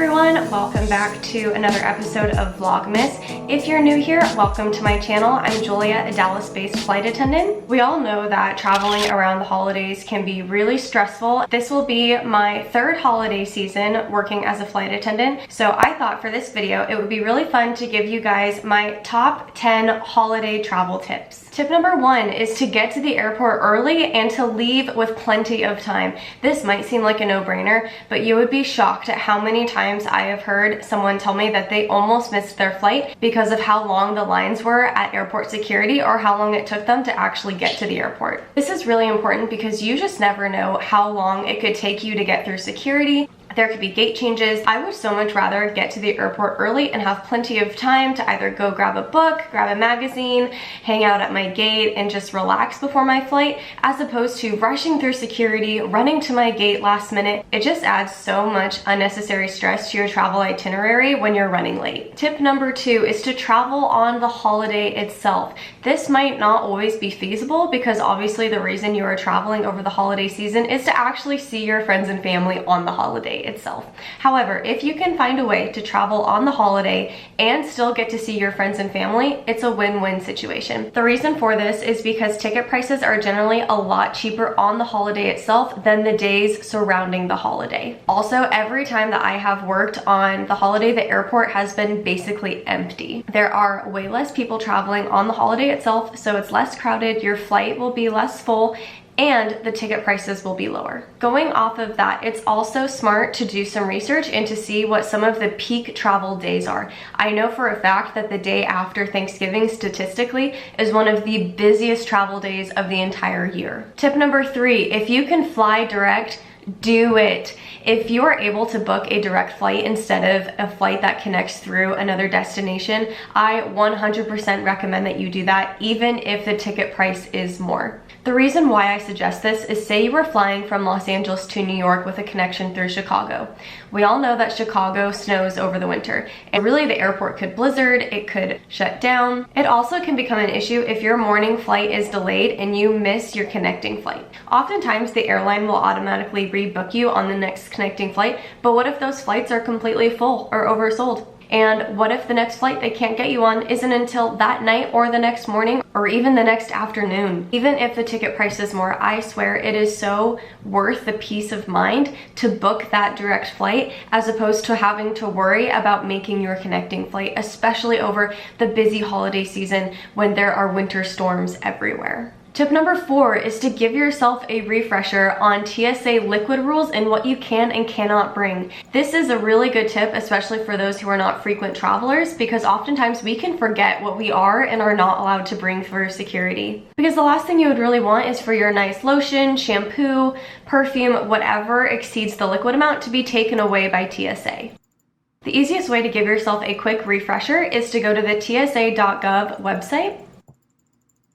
everyone, welcome back to another episode of Vlogmas. If you're new here, welcome to my channel. I'm Julia, a Dallas-based flight attendant. We all know that traveling around the holidays can be really stressful. This will be my third holiday season working as a flight attendant, so I thought for this video it would be really fun to give you guys my top 10 holiday travel tips. Tip number 1 is to get to the airport early and to leave with plenty of time. This might seem like a no-brainer, but you would be shocked at how many times I have heard someone tell me that they almost missed their flight because of how long the lines were at airport security or how long it took them to actually get to the airport. This is really important because you just never know how long it could take you to get through security. There could be gate changes. I would so much rather get to the airport early and have plenty of time to either go grab a book, grab a magazine, hang out at my gate, and just relax before my flight, as opposed to rushing through security, running to my gate last minute. It just adds so much unnecessary stress to your travel itinerary when you're running late. Tip number 2 is to travel on the holiday itself. This might not always be feasible because obviously the reason you are traveling over the holiday season is to actually see your friends and family on the holiday itself. However, if you can find a way to travel on the holiday and still get to see your friends and family, it's a win-win situation. The reason for this is because ticket prices are generally a lot cheaper on the holiday itself than the days surrounding the holiday. Also, every time that I have worked on the holiday, the airport has been basically empty. There are way less people traveling on the holiday itself, so it's less crowded, your flight will be less full, and the ticket prices will be lower. Going off of that, it's also smart to do some research and to see what some of the peak travel days are. I know for a fact that the day after Thanksgiving statistically is one of the busiest travel days of the entire year. Tip number 3, if you can fly direct, do it. If you are able to book a direct flight instead of a flight that connects through another destination, I 100% recommend that you do that, even if the ticket price is more. The reason why I suggest this is, say you were flying from Los Angeles to New York with a connection through Chicago. We all know that Chicago snows over the winter, and really the airport could blizzard, it could shut down. It also can become an issue if your morning flight is delayed and you miss your connecting flight. Oftentimes the airline will automatically rebook you on the next connecting flight, but what if those flights are completely full or oversold? And what if the next flight they can't get you on isn't until that night or the next morning or even the next afternoon? Even if the ticket price is more, I swear it is so worth the peace of mind to book that direct flight as opposed to having to worry about making your connecting flight, especially over the busy holiday season when there are winter storms everywhere. Tip number 4 is to give yourself a refresher on TSA Liquid rules and what you can and cannot bring. This is a really good tip, especially for those who are not frequent travelers, because oftentimes we can forget what we are and are not allowed to bring through security. Because the last thing you would really want is for your nice lotion, shampoo, perfume, whatever exceeds the liquid amount to be taken away by TSA. The easiest way to give yourself a quick refresher is to go to the TSA.gov website.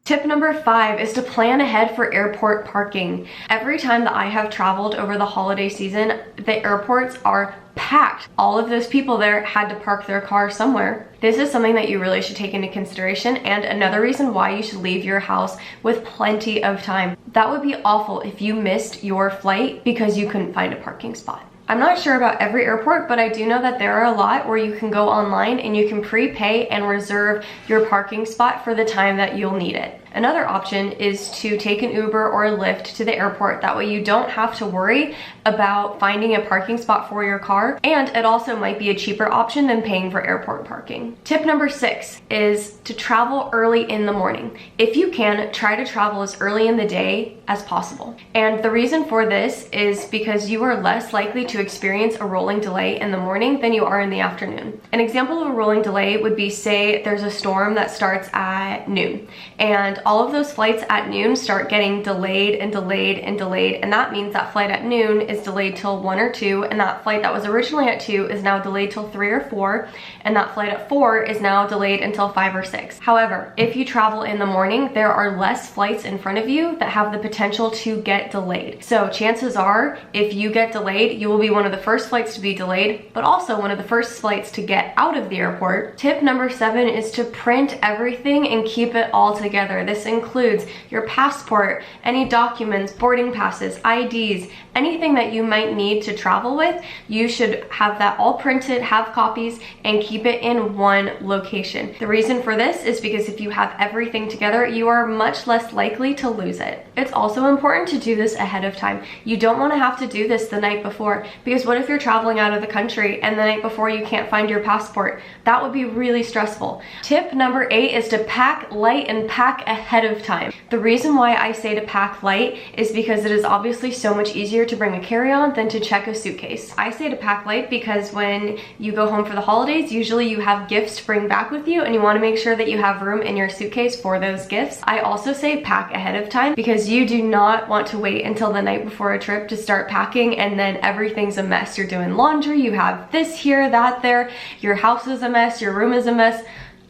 Tip number 5 is to plan ahead for airport parking. Every time that I have traveled over the holiday season, the airports are packed. All of those people there had to park their car somewhere. This is something that you really should take into consideration, and another reason why you should leave your house with plenty of time. That would be awful if you missed your flight because you couldn't find a parking spot. I'm not sure about every airport, but I do know that there are a lot where you can go online and you can prepay and reserve your parking spot for the time that you'll need it. Another option is to take an Uber or a Lyft to the airport. That way you don't have to worry about finding a parking spot for your car, and it also might be a cheaper option than paying for airport parking. Tip number 6 is to travel early in the morning. If you can, try to travel as early in the day as possible. And the reason for this is because you are less likely to experience a rolling delay in the morning than you are in the afternoon. An example of a rolling delay would be, say there's a storm that starts at noon, and all of those flights at noon start getting delayed and delayed and delayed, and that means that flight at noon is delayed till 1 or 2, and that flight that was originally at 2 is now delayed till 3 or 4, and that flight at 4 is now delayed until 5 or 6. However, if you travel in the morning, there are less flights in front of you that have the potential to get delayed. So chances are, if you get delayed, you will be one of the first flights to be delayed, but also one of the first flights to get out of the airport. Tip number 7 is to print everything and keep it all together. This includes your passport, any documents, boarding passes, IDs, anything that you might need to travel with. You should have that all printed, have copies, and keep it in one location. The reason for this is because if you have everything together, you are much less likely to lose it. It's also important to do this ahead of time. You don't want to have to do this the night before, because what if you're traveling out of the country and the night before you can't find your passport? That would be really stressful. Tip number 8 is to pack light and pack ahead of time. The reason why I say to pack light is because it is obviously so much easier to bring a carry-on than to check a suitcase. I say to pack light because when you go home for the holidays, usually you have gifts to bring back with you and you want to make sure that you have room in your suitcase for those gifts. I also say pack ahead of time because you do not want to wait until the night before a trip to start packing and then everything's a mess. You're doing laundry, you have this here, that there, your house is a mess, your room is a mess.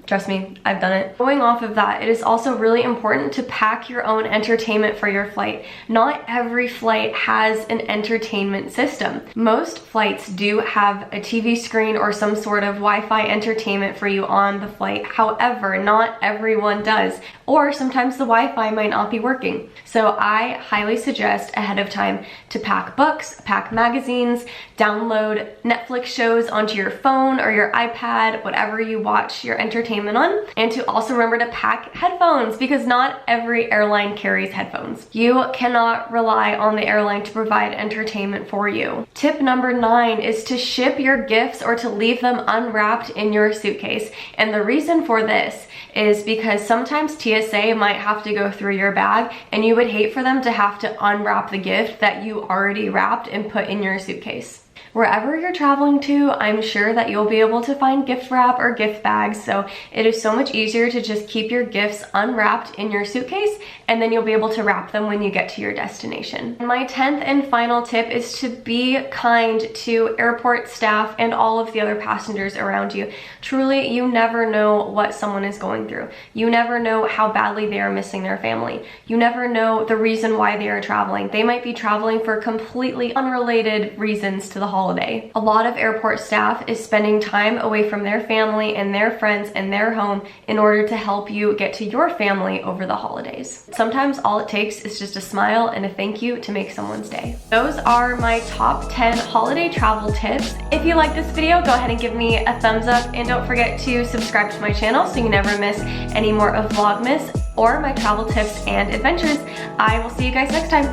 Trust me, I've done it. Going off of that, it is also really important to pack your own entertainment for your flight. Not every flight has an entertainment system. Most flights do have a TV screen or some sort of Wi-Fi entertainment for you on the flight. However, not everyone does. Or sometimes the Wi-Fi might not be working. So I highly suggest ahead of time to pack books, pack magazines, download Netflix shows onto your phone or your iPad, whatever you watch your entertainment on, and to also remember to pack headphones because not every airline carries headphones. You cannot rely on the airline to provide entertainment for you. Tip number 9 is to ship your gifts or to leave them unwrapped in your suitcase. And the reason for this is because sometimes TSA might have to go through your bag and you would hate for them to have to unwrap the gift that you already wrapped and put in your suitcase. Wherever you're traveling to, I'm sure that you'll be able to find gift wrap or gift bags, so it is so much easier to just keep your gifts unwrapped in your suitcase and then you'll be able to wrap them when you get to your destination. My 10th and final tip is to be kind to airport staff and all of the other passengers around you. Truly, you never know what someone is going through. You never know how badly they are missing their family. You never know the reason why they are traveling. They might be traveling for completely unrelated reasons to the holiday. A lot of airport staff is spending time away from their family and their friends and their home in order to help you get to your family over the holidays. Sometimes all it takes is just a smile and a thank you to make someone's day. Those are my top 10 holiday travel tips. If you like this video, go ahead and give me a thumbs up and don't forget to subscribe to my channel so you never miss any more of Vlogmas or my travel tips and adventures. I will see you guys next time.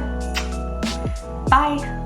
Bye.